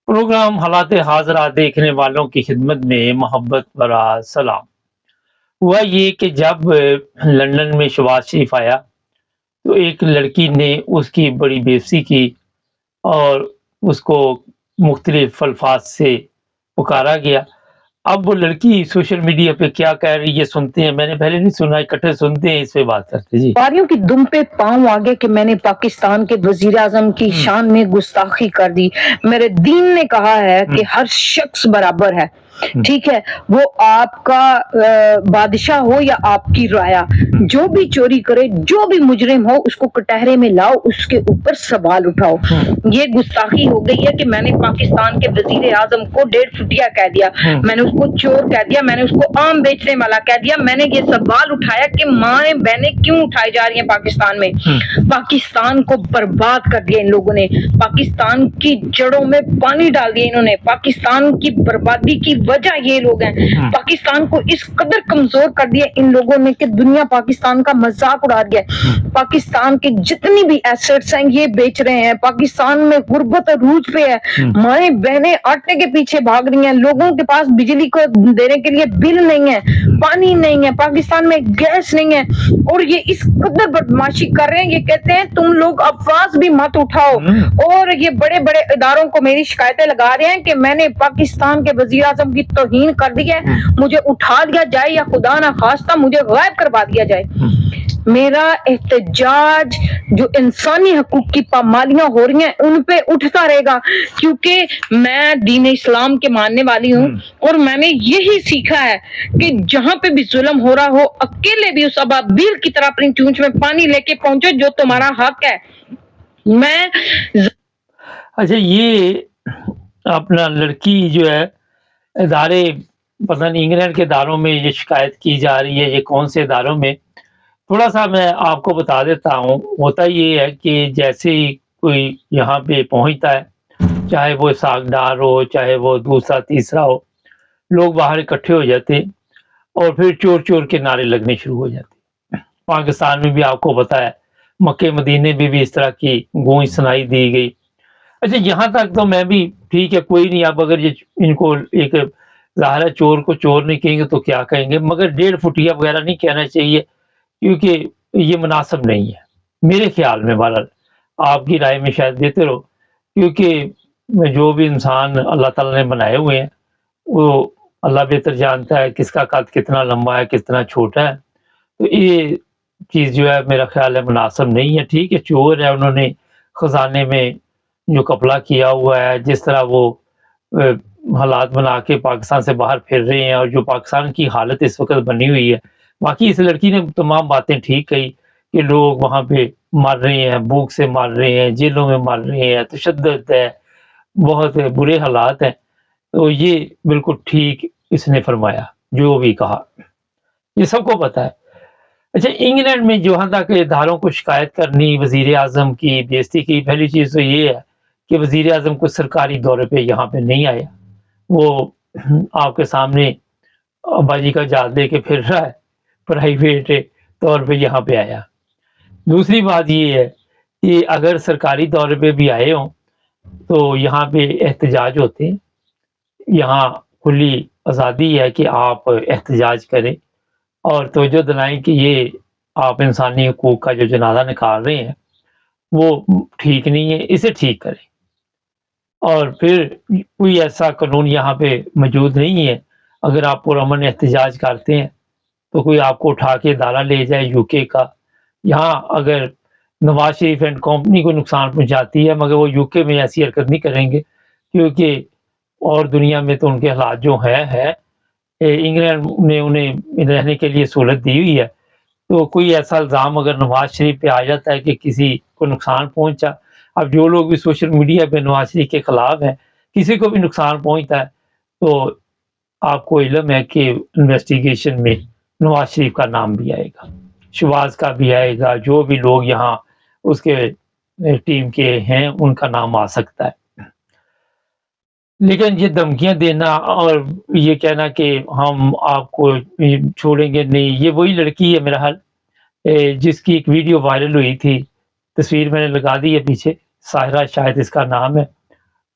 Programme حالات حاضرہ دیکھنے والوں کی خدمت میں محبت بھرا سلام۔ ہوا یہ کہ جب لندن میں شہباز شریف آیا تو ایک لڑکی نے اس کی بڑی بےعزتی کی اور اس کو مختلف الفاظ سے پکارا گیا۔ اب وہ لڑکی سوشل میڈیا پہ کیا کہہ رہی ہے سنتے ہیں، میں نے پہلے نہیں سنا، اکٹھے سنتے ہیں، اس پہ بات کرتے ہیں۔ جی، باریوں کی دم پہ پاؤں آگے کہ میں نے پاکستان کے وزیر اعظم کی شان میں گستاخی کر دی۔ میرے دین نے کہا ہے کہ ہر شخص برابر ہے، ٹھیک ہے، وہ آپ کا بادشاہ ہو یا آپ کی رایا، جو بھی چوری کرے، جو بھی مجرم ہو، اس کو کٹہرے میں لاؤ، اس کے اوپر سوال اٹھاؤ۔ یہ گستاخی ہو گئی ہے کہ میں نے پاکستان کے وزیر اعظم کو 1.5 فٹیا کہہ دیا، میں نے اس کو چور کہہ دیا، میں نے اس کو آم بیچنے والا کہہ دیا، میں نے یہ سوال اٹھایا کہ مائیں بہنیں کیوں اٹھائی جا رہی ہیں پاکستان میں۔ پاکستان کو برباد کر دیا ان لوگوں نے، پاکستان کی جڑوں میں پانی ڈال دیا انہوں نے، پاکستان کی بربادی کی وجہ یہ لوگ ہیں، پاکستان کو اس قدر کمزور کر دیا ان لوگوں نے کہ دنیا پاکستان کا مذاق اڑا دیا ہے۔ پاکستان کے جتنی بھی ایسٹس ہیں یہ بیچ رہے ہیں، پاکستان میں غربت عروج پہ ہے، مائیں بہنیں آٹے کے پیچھے بھاگ رہی ہیں، لوگوں کے پاس بجلی کو دینے کے لیے بل نہیں ہے، پانی نہیں ہے، پاکستان میں گیس نہیں ہے، اور یہ اس قدر بدماشی کر رہے ہیں۔ یہ کہتے ہیں تم لوگ آواز بھی مت اٹھاؤ، اور یہ بڑے بڑے اداروں کو میری شکایتیں لگا رہے ہیں کہ میں نے پاکستان کے وزیر اعظم کی توہین کر دی ہے، مجھے اٹھا دیا جائے یا خدا نہ خواستہ مجھے غائب کروا دیا جائے۔ میرا احتجاج جو انسانی حقوق کی پامالیاں ہو رہی ہیں ان پہ اٹھتا رہے گا، کیونکہ میں دین اسلام کے ماننے والی ہوں، اور میں نے یہی سیکھا ہے کہ جہاں پہ بھی ظلم ہو رہا ہو اکیلے بھی اس ابابیل کی طرح اپنی چونچ میں پانی لے کے پہنچو جو تمہارا حق ہے۔ میں اچھا، یہ اپنا لڑکی جو ہے ادارے پتہ نہیں انگلینڈ کے اداروں میں یہ شکایت کی جا رہی ہے، یہ کون سے اداروں میں، تھوڑا سا میں آپ کو بتا دیتا ہوں۔ ہوتا یہ ہے کہ جیسے ہی کوئی یہاں پہ پہنچتا ہے، چاہے وہ ساگدار ہو چاہے وہ دوسرا تیسرا ہو، لوگ باہر اکٹھے ہو جاتے اور پھر چور چور کے نعرے لگنے شروع ہو جاتے۔ پاکستان میں بھی آپ کو پتا ہے، مکے مدینے میں بھی اس طرح کی گونج سنائی دی گئی۔ اچھا، یہاں تک تو میں بھی ٹھیک ہے، کوئی نہیں، اب اگر یہ ان کو ایک ظاہر ہے چور کو چور نہیں کہیں گے تو کیا کہیں گے، مگر 1.5 فٹیا وغیرہ نہیں کہنا چاہیے، کیونکہ یہ مناسب نہیں ہے میرے خیال میں۔ بہرحال آپ کی رائے میں شاید بہتر ہو، کیونکہ جو بھی انسان اللہ تعالیٰ نے بنائے ہوئے ہیں وہ اللہ بہتر جانتا ہے کس کا قد کتنا لمبا ہے کتنا چھوٹا ہے، تو یہ چیز جو ہے میرا خیال ہے مناسب نہیں ہے۔ ٹھیک ہے، چور ہے، انہوں نے خزانے میں جو کپلا کیا ہوا ہے، جس طرح وہ حالات بنا کے پاکستان سے باہر پھر رہے ہیں، اور جو پاکستان کی حالت اس وقت بنی ہوئی ہے، باقی اس لڑکی نے تمام باتیں ٹھیک کہی کہ لوگ وہاں پہ مر رہے ہیں، بھوک سے مر رہے ہیں، جیلوں میں مر رہے ہیں، تشدد ہے، بہت برے حالات ہیں، تو یہ بالکل ٹھیک اس نے فرمایا جو بھی کہا، یہ سب کو پتا ہے۔ اچھا، انگلینڈ میں جہاں تک اداروں کو شکایت کرنی وزیر اعظم کی بےعزتی کی، پہلی چیز تو یہ ہے کہ وزیر اعظم کو سرکاری دورے پہ یہاں پہ نہیں آیا، وہ آپ کے سامنے ابا جی کا جہاز لے کے پھر رہا ہے، پرائیویٹ طور پہ یہاں پہ آیا۔ دوسری بات یہ ہے کہ اگر سرکاری دورے پہ بھی آئے ہوں تو یہاں پہ احتجاج ہوتے ہیں، یہاں کھلی آزادی ہے کہ آپ احتجاج کریں اور توجہ دلائیں کہ یہ آپ انسانی حقوق کا جو جنازہ نکال رہے ہیں وہ ٹھیک نہیں ہے، اسے ٹھیک کریں۔ اور پھر کوئی ایسا قانون یہاں پہ موجود نہیں ہے، اگر آپ پرامن احتجاج کرتے ہیں تو کوئی آپ کو اٹھا کے ادارہ لے جائے یو کے کا۔ یہاں اگر نواز شریف اینڈ کمپنی کو نقصان پہنچاتی ہے مگر وہ یو کے میں ایسی حرکت نہیں کریں گے، کیونکہ اور دنیا میں تو ان کے حالات جو ہے انگلینڈ نے انہیں رہنے کے لیے سہولت دی ہوئی ہے، تو کوئی ایسا الزام اگر نواز شریف پہ آ جاتا ہے کہ کسی کو نقصان پہنچا، اب جو لوگ بھی سوشل میڈیا پہ نواز شریف کے خلاف ہیں، کسی کو بھی نقصان پہنچتا ہے تو آپ کو علم ہے کہ انویسٹیگیشن میں نواز شریف کا نام بھی آئے گا، شہباز کا بھی آئے گا، جو بھی لوگ یہاں اس کے ٹیم کے ہیں ان کا نام آ سکتا ہے۔ لیکن یہ دھمکیاں دینا اور یہ کہنا کہ ہم آپ کو چھوڑیں گے نہیں، یہ وہی لڑکی ہے میرا حال جس کی ایک ویڈیو وائرل ہوئی تھی، تصویر میں نے لگا دی ہے پیچھے، ساحرہ شاید اس کا نام ہے،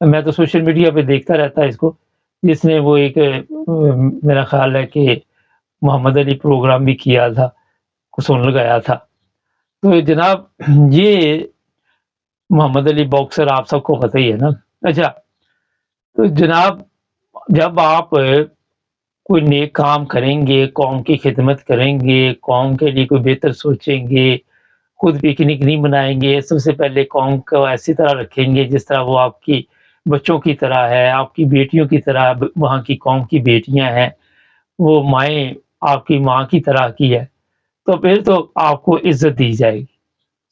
میں تو سوشل میڈیا پہ دیکھتا رہتا اس کو، جس نے وہ ایک میرا خیال ہے کہ محمد علی پروگرام بھی کیا تھا، سن لگایا تھا۔ تو جناب یہ محمد علی باکسر آپ سب کو پتہ ہی ہے نا۔ اچھا، تو جناب جب آپ کوئی نیک کام کریں گے، قوم کی خدمت کریں گے، قوم کے لیے کوئی بہتر سوچیں گے، خود پکنک نہیں منائیں گے، سب سے پہلے قوم کو ایسی طرح رکھیں گے جس طرح وہ آپ کی بچوں کی طرح ہے، آپ کی بیٹیوں کی طرح وہاں کی قوم کی بیٹیاں ہیں، وہ مائیں آپ کی ماں کی طرح کی ہے، تو پھر تو آپ کو عزت دی جائے گی،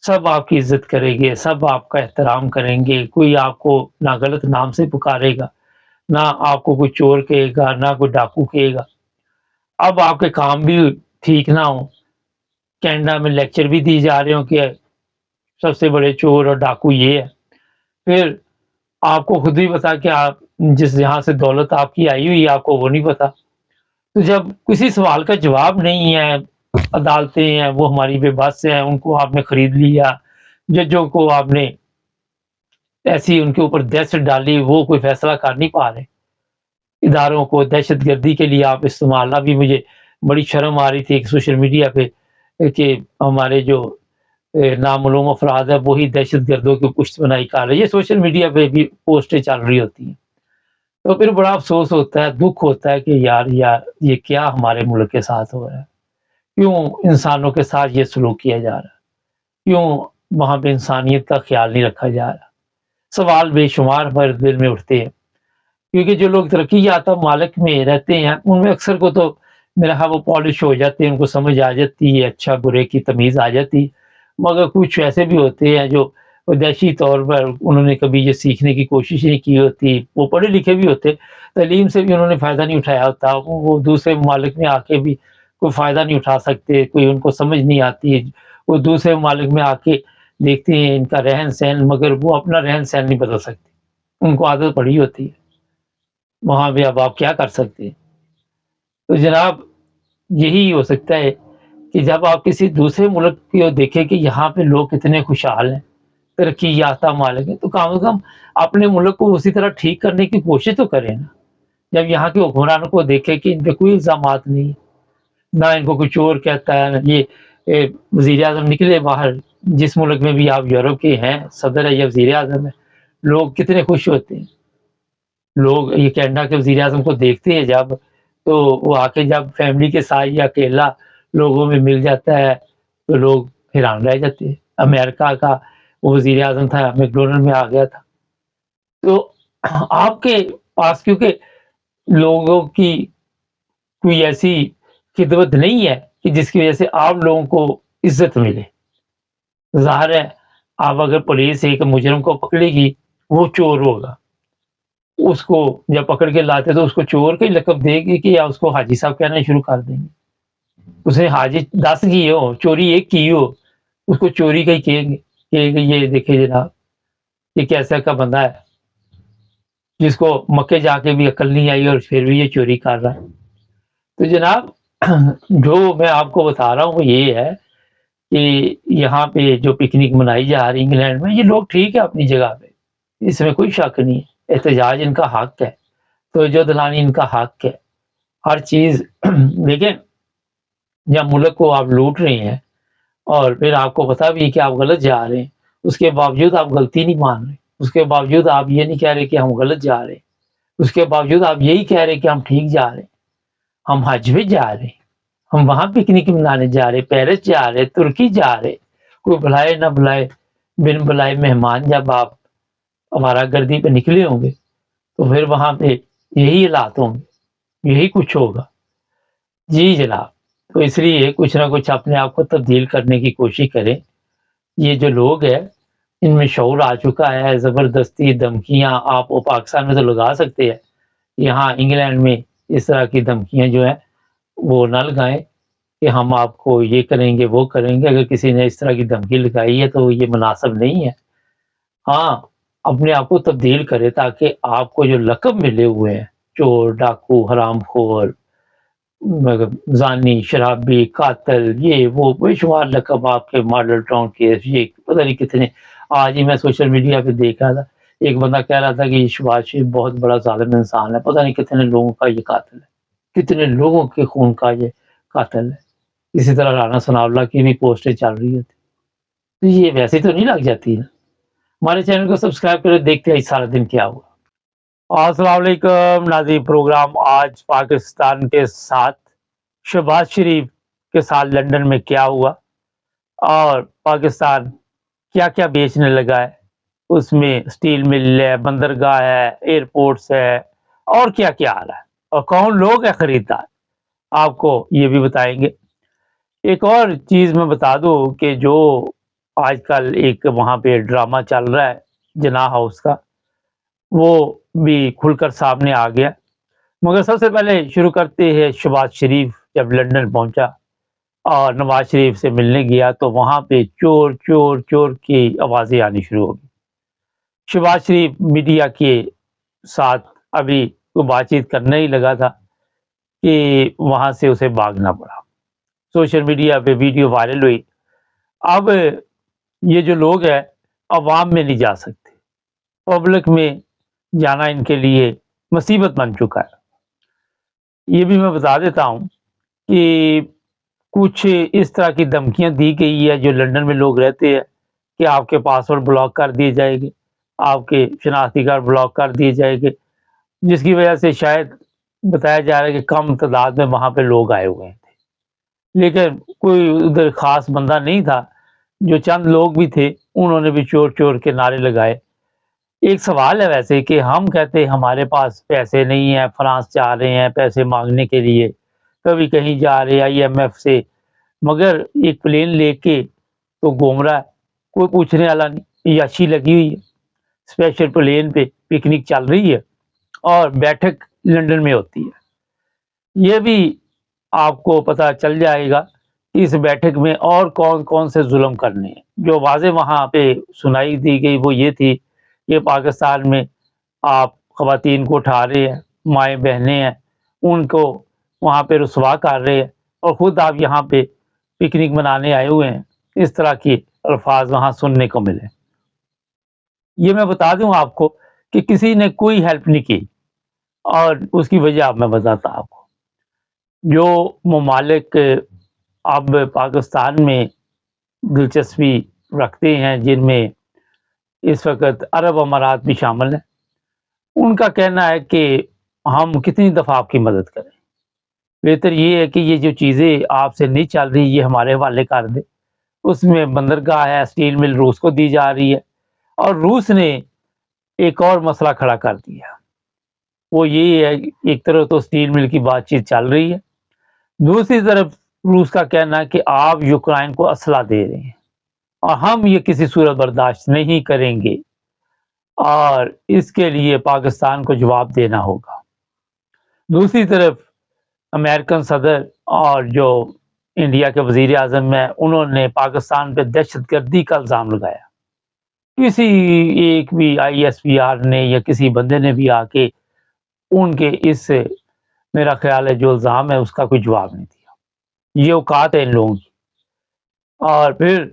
سب آپ کی عزت کریں گے، سب آپ کا احترام کریں گے، کوئی آپ کو نہ غلط نام سے پکارے گا، نہ آپ کو کوئی چور کہے گا، نہ کوئی ڈاکو کہے گا۔ اب آپ کے کام بھی ٹھیک نہ ہوں، کینیڈا میں لیکچر بھی دی جا رہے ہوں کہ سب سے بڑے چور اور ڈاکو یہ ہے، پھر آپ کو خود بھی پتا کہ آپ جس یہاں سے دولت آپ کی آئی ہوئی آپ کو وہ نہیں پتا۔ تو جب کسی سوال کا جواب نہیں ہے، عدالتیں ہیں وہ ہماری بے بس ہیں، ان کو آپ نے خرید لیا، ججوں کو آپ نے ایسی ان کے اوپر دہشت ڈالی، وہ کوئی فیصلہ کر نہیں پا رہے، اداروں کو دہشت گردی کے لیے آپ استعمال۔ ابھی مجھے بڑی شرم آ رہی تھی کہ سوشل میڈیا پہ کہ ہمارے جو نامعلوم افراد ہے وہی دہشت گردوں کی پشت بنائی کر رہے ہیں، یہ سوشل میڈیا پہ بھی پوسٹیں چل رہی ہوتی ہیں۔ تو پھر بڑا افسوس ہوتا ہے، دکھ ہوتا ہے کہ یار یہ کیا ہمارے ملک کے ساتھ ہو رہا ہے، کیوں انسانوں کے ساتھ یہ سلوک کیا جا رہا ہے، کیوں وہاں پہ انسانیت کا خیال نہیں رکھا جا رہا۔ سوال بے شمار ہمارے دل میں اٹھتے ہیں، کیونکہ جو لوگ ترقی یافتہ ممالک میں رہتے ہیں ان میں اکثر کو تو میرا خیال وہ پالش ہو جاتے ہیں، ان کو سمجھ آ جاتی ہے، اچھا برے کی تمیز آ جاتی ہے، مگر کچھ ایسے بھی ہوتے ہیں جو دیشی طور پر انہوں نے کبھی یہ سیکھنے کی کوشش نہیں کی ہوتی، وہ پڑھے لکھے بھی ہوتے، تعلیم سے بھی انہوں نے فائدہ نہیں اٹھایا ہوتا، وہ دوسرے ممالک میں آ کے بھی کوئی فائدہ نہیں اٹھا سکتے، کوئی ان کو سمجھ نہیں آتی، وہ دوسرے ممالک میں آ کے دیکھتے ہیں ان کا رہن سہن، مگر وہ اپنا رہن سہن نہیں بدل سکتے، ان کو عادت پڑی ہوتی ہے وہاں بھی، اب آپ کیا کر سکتے ہیں۔ تو جناب یہی ہو سکتا ہے کہ جب آپ کسی دوسرے ملک کو دیکھیں کہ یہاں پہ لوگ کتنے خوشحال ہیں، ترقی یافتہ ممالک ہیں، تو کم از کم اپنے ملک کو اسی طرح ٹھیک کرنے کی کوشش تو کریں نا۔ جب یہاں کے حکمرانوں کو دیکھیں کہ ان پہ کوئی الزامات نہیں، نہ ان کو کوئی چور کہتا ہے، نہ یہ وزیر اعظم نکلے باہر، جس ملک میں بھی آپ یورپ کے ہیں صدر ہے یا وزیر اعظم ہے، لوگ کتنے خوش ہوتے ہیں، لوگ یہ کینیڈا کے وزیر اعظم کو دیکھتے ہیں جب، تو وہ آ کے جب فیملی کے ساتھ یا اکیلا لوگوں میں مل جاتا ہے تو لوگ حیران رہ جاتے ہیں۔ امریکہ کا وہ وزیر اعظم تھا، میکڈونلڈ میں آ گیا تھا۔ تو آپ کے پاس کیونکہ لوگوں کی کوئی ایسی خدمت نہیں ہے کہ جس کی وجہ سے آپ لوگوں کو عزت ملے، ظاہر ہے آپ اگر پولیس ایک مجرم کو پکڑے گی وہ چور ہوگا، اس کو جب پکڑ کے لاتے تو اس کو چور کا ہی لقب دے گی کہ یا اس کو حاجی صاحب کہنا شروع کر دیں گے، اس نے حاجی 10 کی ہو چوری ایک کی ہو اس کو چوری کا ہی کہیں گے کہ یہ دیکھے جناب یہ کیسا کا بندہ ہے جس کو مکے جا کے بھی عقل نہیں آئی اور پھر بھی یہ چوری کر رہا ہے۔ تو جناب جو میں آپ کو بتا رہا ہوں وہ یہ ہے کہ یہاں پہ جو پکنک منائی جا رہی انگلینڈ میں، یہ لوگ ٹھیک ہے اپنی جگہ پہ، اس میں کوئی شک نہیں ہے، احتجاج ان کا حق ہے، تو جو دلانی ان کا حق ہے، ہر چیز لیکن جب ملک کو آپ لوٹ رہے ہیں اور پھر آپ کو پتا بھی کہ آپ غلط جا رہے ہیں، اس کے باوجود آپ غلطی نہیں مان رہے، اس کے باوجود آپ یہ نہیں کہہ رہے کہ ہم غلط جا رہے ہیں، اس کے باوجود آپ یہی کہہ رہے کہ ہم ٹھیک جا رہے ہیں، ہم حج میں جا رہے ہیں، ہم وہاں پکنک منانے جا رہے، پیرس جا رہے، ترکی جا رہے، کوئی بلائے نہ بلائے بن بلائے مہمان جب آپ ہمارا گردی پہ نکلے ہوں گے تو پھر وہاں پہ یہی حالات ہوں گے، یہی کچھ ہوگا۔ جی جناب، تو اس لیے کچھ نہ کچھ اپنے آپ کو تبدیل کرنے کی کوشش کریں۔ یہ جو لوگ ہیں ان میں شعور آ چکا ہے، زبردستی دھمکیاں آپ پاکستان میں تو لگا سکتے ہیں، یہاں انگلینڈ میں اس طرح کی دھمکیاں جو ہیں وہ نہ لگائیں کہ ہم آپ کو یہ کریں گے وہ کریں گے، اگر کسی نے اس طرح کی دھمکی لگائی ہے تو یہ مناسب نہیں ہے۔ ہاں اپنے آپ کو تبدیل کرے تاکہ آپ کو جو لقب ملے ہوئے ہیں چور ڈاکو حرام خور زانی شرابی قاتل یہ وہ بے شمار لقب آپ کے ماڈل ٹاؤن کے یہ پتہ نہیں کتنے، آج ہی میں سوشل میڈیا پہ دیکھ رہا تھا ایک بندہ کہہ رہا تھا کہ شہباز شریف بہت بڑا ظالم انسان ہے، پتہ نہیں کتنے لوگوں کا یہ قاتل ہے، کتنے لوگوں کے خون کا یہ قاتل ہے۔ اسی طرح رانا ثناء اللہ کی بھی پوسٹیں چل رہی ہوتی، تو یہ ویسے تو نہیں لگ جاتی نا۔ ہمارے چینل کو سبسکرائب کرے، دیکھتے ہیں سارا دن کیا ہوا۔ السلام علیکم ناظرین، پروگرام آج پاکستان کے ساتھ شہباز شریف کے ساتھ لندن میں کیا ہوا اور پاکستان کیا کیا بیچنے لگا ہے، اس میں سٹیل مل ہے، بندرگاہ ہے، ایئرپورٹس ہے، اور کیا کیا آ رہا ہے اور کون لوگ ہیں خریدار، آپ کو یہ بھی بتائیں گے۔ ایک اور چیز میں بتا دوں کہ جو آج کل ایک وہاں پہ ڈرامہ چل رہا ہے جناح ہاؤس کا، وہ بھی کھل کر سامنے آ گیا، مگر سب سے پہلے شروع کرتے ہیں شہباز شریف جب لندن پہنچا اور نواز شریف سے ملنے گیا تو وہاں پہ چور چور چور کی آوازیں آنی شروع ہو گئی۔ شہباز شریف میڈیا کے ساتھ ابھی کوئی بات چیت کرنے ہی لگا تھا کہ وہاں سے اسے بھاگنا پڑا۔ سوشل میڈیا پہ ویڈیو وائرل ہوئی۔ اب یہ جو لوگ ہیں عوام میں نہیں جا سکتے، پبلک میں جانا ان کے لیے مصیبت بن چکا ہے۔ یہ بھی میں بتا دیتا ہوں کہ کچھ اس طرح کی دھمکیاں دی گئی ہے جو لندن میں لوگ رہتے ہیں کہ آپ کے پاسورڈ بلاک کر دیے جائے گے، آپ کے شناختی کارڈ بلاک کر دیے جائے گے، جس کی وجہ سے شاید بتایا جا رہا ہے کہ کم تعداد میں وہاں پہ لوگ آئے ہوئے تھے، لیکن کوئی ادھر خاص بندہ نہیں تھا، جو چند لوگ بھی تھے انہوں نے بھی چور چور کے نعرے لگائے۔ ایک سوال ہے ویسے کہ ہم کہتے ہیں ہمارے پاس پیسے نہیں ہیں، فرانس جا رہے ہیں پیسے مانگنے کے لیے، کبھی کہیں جا رہے ہیں IMF سے، مگر ایک پلین لے کے تو گھوم رہا ہے، کوئی پوچھنے والا نہیں، یاشی لگی ہوئی ہے، اسپیشل پلین پہ پکنک چل رہی ہے اور بیٹھک لندن میں ہوتی ہے۔ یہ بھی آپ کو پتہ چل جائے گا کہ اس بیٹھک میں اور کون کون سے ظلم کرنے ہیں۔ جو واضح وہاں پہ سنائی دی گئی وہ یہ تھی کہ پاکستان میں آپ خواتین کو اٹھا رہے ہیں، مائیں بہنیں ہیں ان کو وہاں پہ رسوا کر رہے ہیں، اور خود آپ یہاں پہ پکنک منانے آئے ہوئے ہیں، اس طرح کے الفاظ وہاں سننے کو ملے۔ یہ میں بتا دوں آپ کو کہ کسی نے کوئی ہیلپ نہیں کی، اور اس کی وجہ میں بتاتا آپ کو۔ جو ممالک اب پاکستان میں دلچسپی رکھتے ہیں، جن میں اس وقت عرب امارات بھی شامل ہیں، ان کا کہنا ہے کہ ہم کتنی دفعہ آپ کی مدد کریں، بہتر یہ ہے کہ یہ جو چیزیں آپ سے نہیں چل رہی یہ ہمارے حوالے کر دیں۔ اس میں بندرگاہ ہے، سٹیل مل روس کو دی جا رہی ہے، اور روس نے ایک اور مسئلہ کھڑا کر دیا، وہ یہ ہے ایک طرف تو سٹیل مل کی بات چیت چل رہی ہے، دوسری طرف روس کا کہنا ہے کہ آپ یوکرائن کو اسلحہ دے رہے ہیں اور ہم یہ کسی صورت برداشت نہیں کریں گے، اور اس کے لیے پاکستان کو جواب دینا ہوگا۔ دوسری طرف امریکن صدر اور جو انڈیا کے وزیر اعظم ہیں انہوں نے پاکستان پہ دہشت گردی کا الزام لگایا۔ کسی ایک بھی ISPR نے یا کسی بندے نے بھی آ کے ان کے اس میرا خیال ہے جو الزام ہے اس کا کوئی جواب نہیں دیا۔ یہ اوقات ہے ان لوگوں کی۔ اور پھر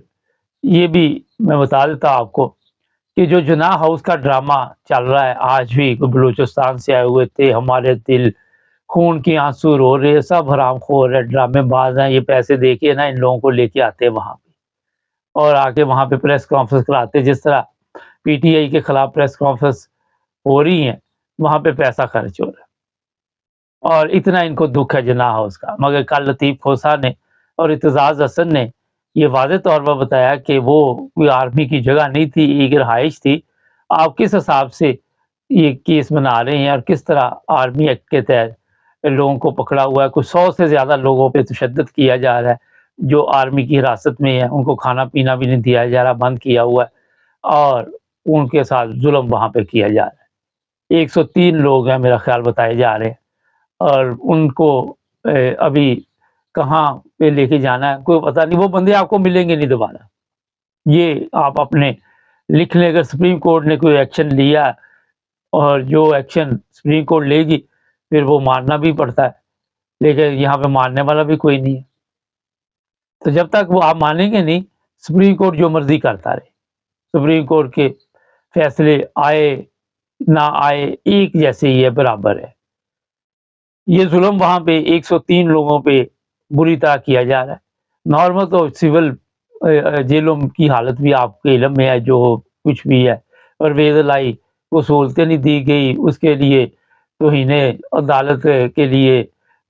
یہ بھی میں بتا دیتا آپ کو کہ جو جناح ہاؤس کا ڈرامہ چل رہا ہے، آج بھی بلوچستان سے آئے ہوئے تھے، ہمارے دل خون کی آنسو رو رہے، سب حرام خور ہے، ڈرامے باز ہیں، یہ پیسے دے کے نا ان لوگوں کو لے کے آتے وہاں پہ اور آ کے وہاں پہ پریس کانفرنس کراتے، جس طرح PTI کے خلاف پریس کانفرنس ہو رہی ہیں وہاں پہ پیسہ خرچ ہو رہا ہے، اور اتنا ان کو دکھ ہے جناح ہاؤس کا۔ مگر کل لطیف کھوسہ نے اور اعتزاز حسن نے یہ واضح طور پر بتایا کہ وہ کوئی آرمی کی جگہ نہیں تھی، ایک رہائش تھی۔ آپ کس حساب سے یہ کیس بنا رہے ہیں اور کس طرح آرمی ایکٹ کے تحت لوگوں کو پکڑا ہوا ہے، کوئی 100 سے زیادہ لوگوں پہ تشدد کیا جا رہا ہے جو آرمی کی حراست میں ہیں، ان کو کھانا پینا بھی نہیں دیا جا رہا، بند کیا ہوا ہے، اور ان کے ساتھ ظلم وہاں پہ کیا جا رہا ہے۔ 103 لوگ ہیں میرا خیال بتائے جا رہے ہیں، اور ان کو ابھی کہاں پہ لے کے جانا ہے کوئی پتہ نہیں، وہ بندے آپ کو ملیں گے نہیں دوبارہ۔ یہ آپ اپنے لکھ لیں، اگر سپریم کورٹ نے کوئی ایکشن لیا اور جو ایکشن سپریم کورٹ لے گی پھر وہ ماننا بھی پڑتا ہے، لیکن یہاں پہ ماننے والا بھی کوئی نہیں ہے، تو جب تک وہ آپ مانیں گے نہیں، سپریم کورٹ جو مرضی کرتا رہے۔ سپریم کورٹ کے فیصلے آئے نہ آئے ایک جیسے ہی ہے، برابر ہے۔ یہ ظلم وہاں پہ 103 لوگوں پہ بری طرح کیا جا رہا ہے۔ نارمل تو سول جیلوں کی حالت بھی آپ کے علم میں ہے، جو کچھ بھی ہے، پرویز لائی وہ سہولتیں نہیں دی گئی، اس کے لیے توہین عدالت کے لیے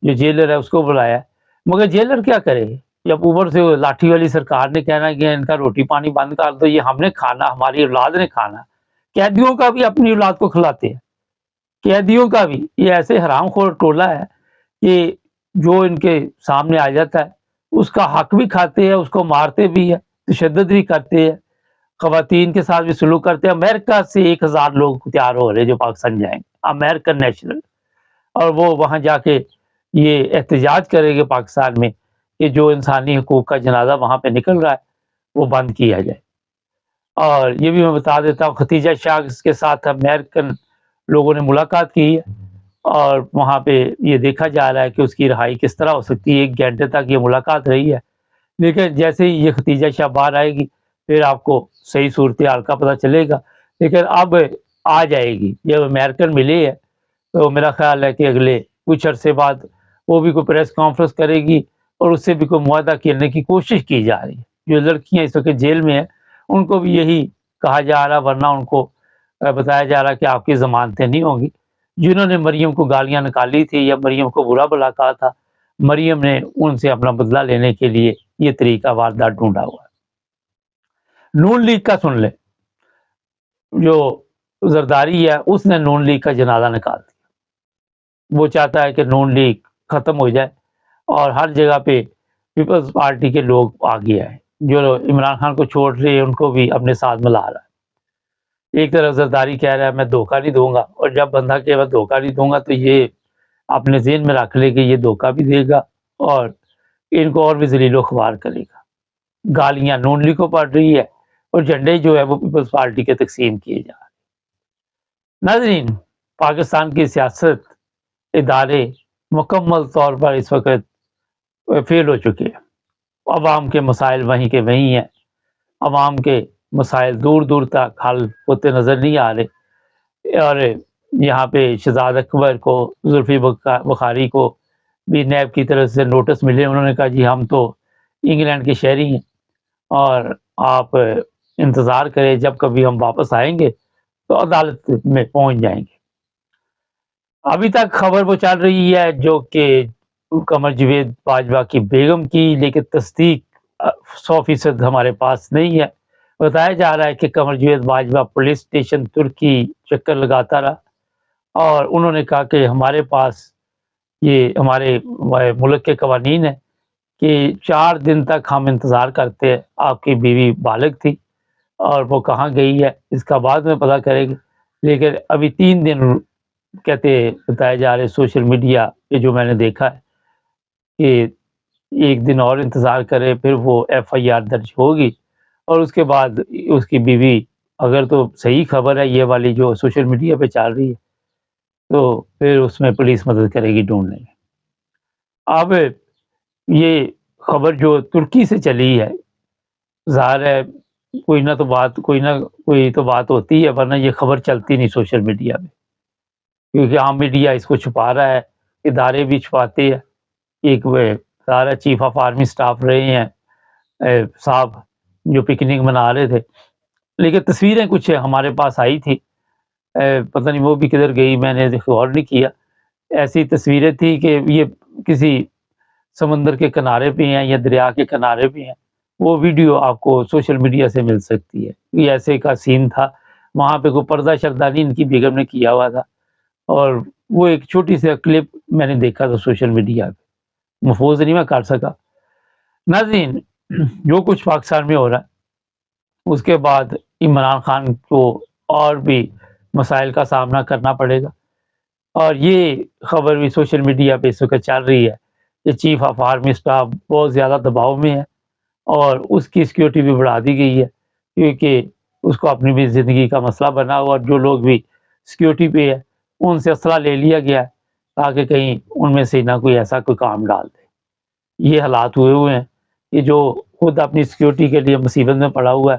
جو جیلر ہے اس کو بلایا، مگر جیلر کیا کرے جب اوپر سے لاٹھی والی سرکار نے کہنا کہ ان کا روٹی پانی بند کر دو، یہ ہم نے کھانا، ہماری اولاد نے کھانا۔ قیدیوں کا بھی اپنی اولاد کو کھلاتے ہیں، قیدیوں کا بھی۔ یہ ایسے حرام خور ٹولہ ہے کہ جو ان کے سامنے آ جاتا ہے اس کا حق بھی کھاتے ہیں، اس کو مارتے بھی ہیں، تشدد بھی کرتے ہیں، خواتین کے ساتھ بھی سلوک کرتے ہیں۔ امریکہ سے 1000 لوگ تیار ہو رہے جو پاکستان جائیں گے، امریکن نیشنل، اور وہ وہاں جا کے یہ احتجاج کرے گے پاکستان میں کہ جو انسانی حقوق کا جنازہ وہاں پہ نکل رہا ہے وہ بند کیا جائے۔ اور یہ بھی میں بتا دیتا ہوں، ختیجہ شاہ کے ساتھ امریکن لوگوں نے ملاقات کی ہے، اور وہاں پہ یہ دیکھا جا رہا ہے کہ اس کی رہائی کس طرح ہو سکتی ہے۔ 1 گھنٹے تک یہ ملاقات رہی ہے، لیکن جیسے ہی یہ ختیجہ شاہ باہر آئے گی پھر آپ کو صحیح صورتحال کا پتہ چلے گا۔ لیکن اب آ جائے گی، جب امریکن ملے ہے تو میرا خیال ہے کہ اگلے کچھ عرصے بعد وہ بھی کوئی پریس کانفرنس کرے گی اور اس سے بھی کوئی معاہدہ کرنے کی کوشش کی جا رہی ہے۔ جو لڑکیاں اس وقت جیل میں ہیں ان کو بھی یہی کہا جا رہا، ورنہ ان کو بتایا جا رہا کہ آپ کی ضمانتیں نہیں ہوں گی۔ جنہوں نے مریم کو گالیاں نکالی تھی یا مریم کو برا بھلا کہا تھا، مریم نے ان سے اپنا بدلہ لینے کے لیے یہ طریقہ واردات ڈھونڈا ہوا ہے۔ نون لیگ کا سن لیں، جو زرداری ہے اس نے نون لیگ کا جنازہ نکال دیا۔ وہ چاہتا ہے کہ نون لیگ ختم ہو جائے، اور ہر جگہ پہ پیپلز پارٹی کے لوگ آگے آئے، جو عمران خان کو چھوڑ رہے ہیں ان کو بھی اپنے ساتھ ملا رہا ہے۔ ایک طرف زرداری کہہ رہا ہے میں دھوکہ نہیں دوں گا، اور جب بندہ کہ میں دھوکہ نہیں دوں گا تو یہ اپنے ذہن میں رکھ لے کہ یہ دھوکہ بھی دے گا اور ان کو اور بھی ذلیل و خوار کرے گا۔ گالیاں نون لیگ کو پڑ رہی ہے اور جھنڈے جو ہے وہ پیپلز پارٹی کے تقسیم کیے جا رہے ہیں۔ ناظرین، پاکستان کی سیاست ادارے مکمل طور پر اس وقت فیل ہو چکے ہیں۔ عوام کے مسائل وہیں کے وہیں ہیں، عوام کے مسائل دور دور تک حل ہوتے نظر نہیں آ رہے، اور یہاں پہ شہزاد اکبر کو، زلفی بخاری کو بھی نیب کی طرف سے نوٹس ملے، انہوں نے کہا جی ہم تو انگلینڈ کے شہری ہیں اور آپ انتظار کریں، جب کبھی ہم واپس آئیں گے تو عدالت میں پہنچ جائیں گے۔ ابھی تک خبر وہ چل رہی ہے جو کہ قمر جاوید باجوہ کی بیگم کی، لیکن تصدیق 100% ہمارے پاس نہیں ہے۔ بتایا جا رہا ہے کہ قمر جاوید باجوہ پولیس اسٹیشن ترکی چکر لگاتا رہا، اور انہوں نے کہا کہ ہمارے پاس یہ ہمارے ملک کے قوانین ہیں کہ 4 دن تک ہم انتظار کرتے ہیں، آپ کی بیوی بالغ تھی اور وہ کہاں گئی ہے اس کا بعد میں پتہ کرے گی، لیکن ابھی 3 دن کہتے بتایا جا رہے سوشل میڈیا پہ جو میں نے دیکھا ہے کہ 1 دن اور انتظار کرے، پھر وہ FIR درج ہوگی، اور اس کے بعد اس کی بیوی، اگر تو صحیح خبر ہے یہ والی جو سوشل میڈیا پہ چل رہی ہے، تو پھر اس میں پولیس مدد کرے گی ڈھونڈنے میں۔ اب یہ خبر جو ترکی سے چلی ہے، ظاہر ہے کوئی نہ کوئی تو بات ہوتی ہے، ورنہ یہ خبر چلتی نہیں سوشل میڈیا میں، کیونکہ عام میڈیا اس کو چھپا رہا ہے، ادارے بھی چھپاتے ہیں۔ ایک سارا چیف آف آرمی سٹاف رہے ہیں صاحب جو پکنک منا رہے تھے، لیکن تصویریں کچھ ہمارے پاس آئی تھی، پتہ نہیں وہ بھی کدھر گئی، میں نے غور نہیں کیا۔ ایسی تصویریں تھی کہ یہ کسی سمندر کے کنارے پہ ہیں یا دریا کے کنارے پہ ہیں، وہ ویڈیو آپ کو سوشل میڈیا سے مل سکتی ہے۔ یہ ایسے کا سین تھا، وہاں پہ کوئی پردہ شردانی ان کی بیگم نے کیا ہوا تھا، اور وہ ایک چھوٹی سی کلپ میں نے دیکھا تھا سوشل میڈیا پہ، محفوظ نہیں میں کر سکا۔ ناظرین، جو کچھ پاکستان میں ہو رہا ہے اس کے بعد عمران خان کو اور بھی مسائل کا سامنا کرنا پڑے گا، اور یہ خبر بھی سوشل میڈیا پہ اس وقت چل رہی ہے کہ چیف آف آرمی اسٹاف بہت زیادہ دباؤ میں ہے، اور اس کی سیکیورٹی بھی بڑھا دی گئی ہے، کیونکہ اس کو اپنی بھی زندگی کا مسئلہ بنا ہوا، اور جو لوگ بھی سیکیورٹی پہ ہے ان سے اسلحہ لے لیا گیا ہے تاکہ کہیں ان میں سے نہ کوئی ایسا کوئی کام ڈال دے۔ یہ حالات ہوئے ہیں کہ جو خود اپنی سیکیورٹی کے لیے مصیبت میں پڑا ہوا ہے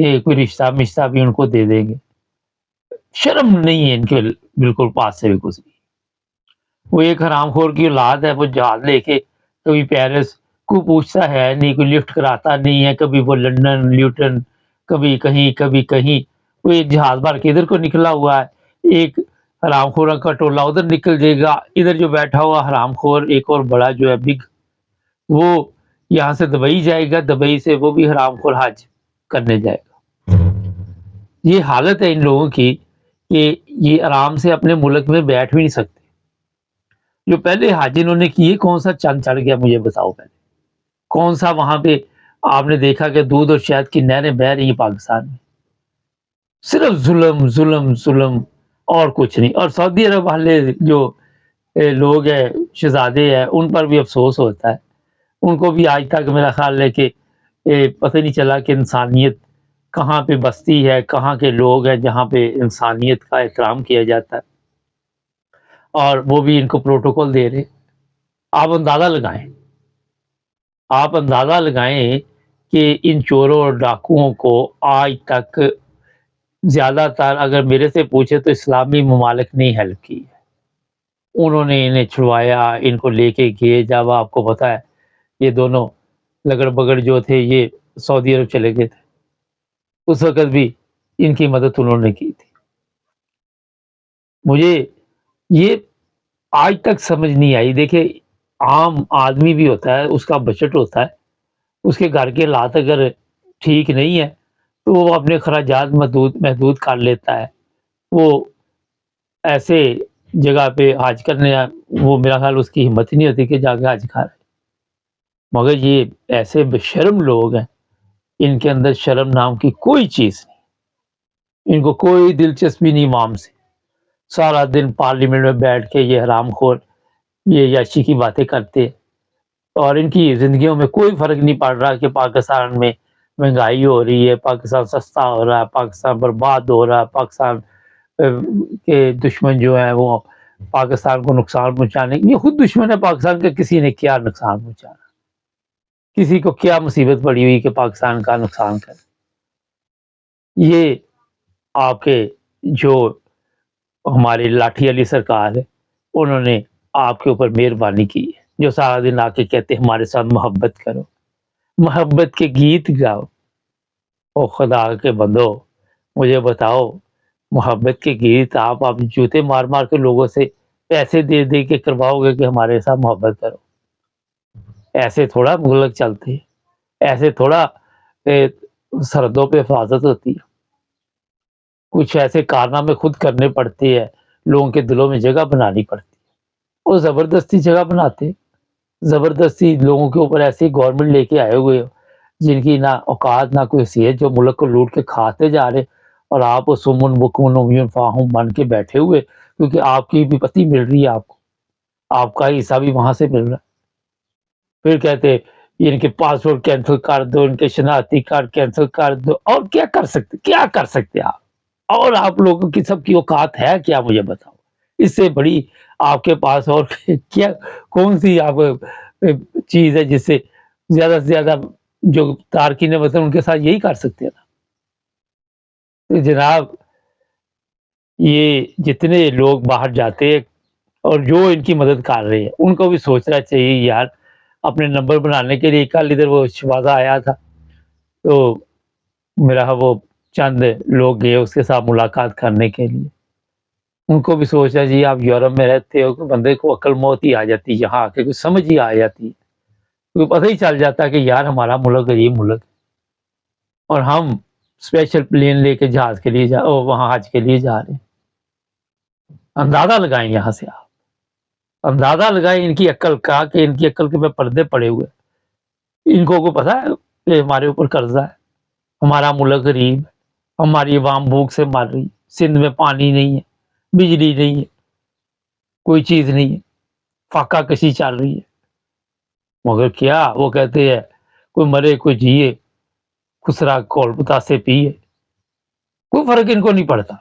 کہ کوئی رشتہ بھی ان کو دے دیں گے. شرم نہیں ہے ان کے بالکل پاس سے بھی گزری. وہ ایک حرام خور کی اولاد ہے, وہ جہاز لے کے کبھی پیرس کو پوچھتا ہے نہیں, کوئی لفٹ کراتا نہیں ہے, کبھی وہ لندن لیوٹن, کبھی کہیں. وہ ایک جہاز بھر کے ادھر کو نکلا ہوا ہے, ایک حرام خوروں کا ٹولہ ادھر نکل جائے گا, ادھر جو بیٹھا ہوا حرام خور ایک اور بڑا جو ہے بگ, وہ یہاں سے دبئی جائے گا, دبئی سے وہ بھی حرام خور حج کرنے جائے گا. یہ حالت ہے ان لوگوں کی کہ یہ آرام سے اپنے ملک میں بیٹھ بھی نہیں سکتے. جو پہلے حج انہوں نے کیے, کون سا چند چڑھ گیا مجھے بتاؤ پہلے, کون سا وہاں پہ آپ نے دیکھا کہ دودھ اور شہد کی نہریں بہہ رہی ہیں پاکستان میں؟ صرف ظلم ظلم ظلم اور کچھ نہیں. اور سعودی عرب والے جو لوگ ہیں, شہزادے ہیں, ان پر بھی افسوس ہوتا ہے. ان کو بھی آج تک میرا خیال ہے کہ پتہ نہیں چلا کہ انسانیت کہاں پہ بستی ہے, کہاں کے لوگ ہیں جہاں پہ انسانیت کا احترام کیا جاتا ہے, اور وہ بھی ان کو پروٹوکول دے رہے. آپ اندازہ لگائیں کہ ان چوروں اور ڈاکوؤں کو آج تک زیادہ تر اگر میرے سے پوچھے تو اسلامی ممالک نے ہیلپ کی ہے. انہوں نے انہیں چھڑوایا, ان کو لے کے گئے. جب آپ کو پتا ہے یہ دونوں لگڑ بگڑ جو تھے یہ سعودی عرب چلے گئے تھے, اس وقت بھی ان کی مدد انہوں نے کی تھی. مجھے یہ آج تک سمجھ نہیں آئی. دیکھیں, عام آدمی بھی ہوتا ہے, اس کا بجٹ ہوتا ہے, اس کے گھر کے حالات اگر ٹھیک نہیں ہے تو وہ اپنے خراجات محدود کر لیتا ہے. وہ ایسے جگہ پہ حج کرنے, وہ میرا خیال اس کی ہمت ہی نہیں ہوتی کہ جا کے حج کھا رہے. مگر یہ ایسے بے شرم لوگ ہیں, ان کے اندر شرم نام کی کوئی چیز نہیں, ان کو کوئی دلچسپی نہیں عوام سے. سارا دن پارلیمنٹ میں بیٹھ کے یہ حرام خور یہ یاشی کی باتیں کرتے, اور ان کی زندگیوں میں کوئی فرق نہیں پڑ رہا کہ پاکستان میں مہنگائی ہو رہی ہے, پاکستان سستا ہو رہا ہے, پاکستان برباد ہو رہا ہے, پاکستان کے دشمن جو ہیں وہ پاکستان کو نقصان پہنچانے, یہ خود دشمن ہے پاکستان کے. کسی نے کیا نقصان پہنچانا, کسی کو کیا مصیبت پڑی ہوئی کہ پاکستان کا نقصان کرے؟ یہ آپ کے جو ہماری لاٹھی علی سرکار ہے, انہوں نے آپ کے اوپر مہربانی کی ہے, جو سارا دن آ کے کہتے ہمارے ساتھ محبت کرو, محبت کے گیت گاؤ. او خدا کے بندو, مجھے بتاؤ, محبت کے گیت آپ جوتے مار مار کے لوگوں سے پیسے دے دے کے کرواؤ گے کہ ہمارے ساتھ محبت کرو؟ ایسے تھوڑا ملک چلتے, ایسے تھوڑا سرحدوں پہ حفاظت ہوتی ہے. کچھ ایسے کارنامے خود کرنے پڑتے ہیں, لوگوں کے دلوں میں جگہ بنانی پڑتی ہے, اور زبردستی جگہ بناتے, زبردستی لوگوں کے اوپر ایسی گورنمنٹ لے کے آئے ہوئے جن کی نہ اوقات نہ کوئی حیثیت, جو ملک کو لوٹ کے کھاتے جا رہے, اور آپ سمن بکون امیون فاہم بن کے بیٹھے ہوئے, کیونکہ آپ کی بھی پتی مل رہی ہے, آپ کو آپ کا حصہ بھی وہاں سے مل رہا ہے. پھر کہتے ان کے پاسپورٹ کینسل کر دو, ان کے شناختی کارڈ کینسل کر دو, اور کیا کر سکتے آپ؟ اور آپ لوگوں کی سب کی اوقات ہے کیا, مجھے بتاؤ. اس سے بڑی آپ کے پاس اور کیا کون سی آپ چیز ہے جس سے زیادہ سے زیادہ جو تارکین وطن ان کے ساتھ یہی کر سکتے ہیں نا. تو جناب, یہ جتنے لوگ باہر جاتے اور جو ان کی مدد کر رہے ہیں, ان کو بھی سوچنا چاہیے یار, اپنے نمبر بنانے کے لیے. کل ادھر وہ شوازہ آیا تھا, تو میرا وہ چند لوگ گئے اس کے ساتھ ملاقات کرنے کے لیے. ان کو بھی سوچا جی, آپ یورپ میں رہتے ہو, بندے کو عقل موت ہی آ جاتی, یہاں آ کے کچھ سمجھ ہی آ جاتی ہے, کیونکہ پتہ ہی چل جاتا ہے کہ یار ہمارا ملک غریب ملک ہے, اور ہم اسپیشل پلین لے کے جہاز کے لیے وہاں حج کے لیے جا رہے ہیں. اندازہ لگائیں یہاں سے, آپ اندازہ لگائیں ان کی عقل کا, کہ ان کی عقل کے پردے پڑے ہوئے. ان کو پتہ ہے کہ ہمارے اوپر قرضہ ہے, ہمارا ملک غریب ہے, ہماری عوام بھوک سے مر رہی, سندھ میں پانی نہیں ہے, بجلی نہیں ہے, کوئی چیز نہیں ہے, فاقہ کشی چل رہی ہے. مگر کیا وہ کہتے ہیں کوئی مرے کوئی جیے, خسرا کول پتاسے پیے, کوئی فرق ان کو نہیں پڑتا.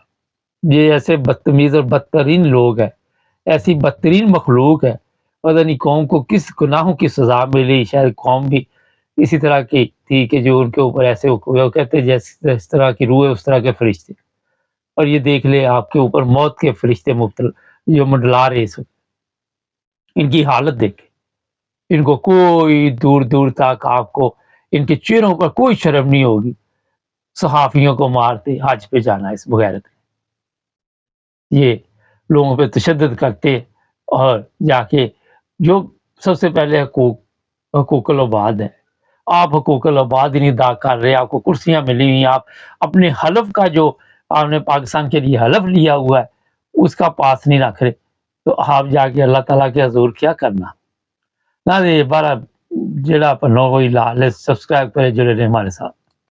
یہ ایسے بدتمیز اور بدترین لوگ ہیں, ایسی بدترین مخلوق ہے, پتہ نہیں قوم کو کس گناہوں کی سزا ملی, شاید قوم بھی اسی طرح کی تھی کہ جو ان کے اوپر ایسے ہوئے، وہ کہتے جس طرح کی روح ہے اس طرح کے فرشتے، اور یہ دیکھ لے آپ کے اوپر موت کے فرشتے جو منڈلا رہے اس وقت، ان کی حالت دیکھیں، ان کو کوئی دور دور تک آپ کو ان کے چہروں پر کوئی شرم نہیں ہوگی، صحافیوں کو مارتے، حج پہ جانا اس بغیرت میں، یہ لوگوں پہ تشدد کرتے، اور جا کے جو سب سے پہلے حقوق العباد ہے، آپ حقوق العباد نہیں ادا کر رہے، آپ کو کرسیاں ملی ہوئی، آپ اپنے حلف کا جو آپ نے پاکستان کے لیے حلف لیا ہوا ہے اس کا پاس نہیں رکھ رہے، تو آپ جا کے اللہ تعالیٰ کے حضور کیا کرنا نہ دے بارہ جڑا پنو کوئی لال سبسکرائب کرے جڑے نے ہمارے ساتھ۔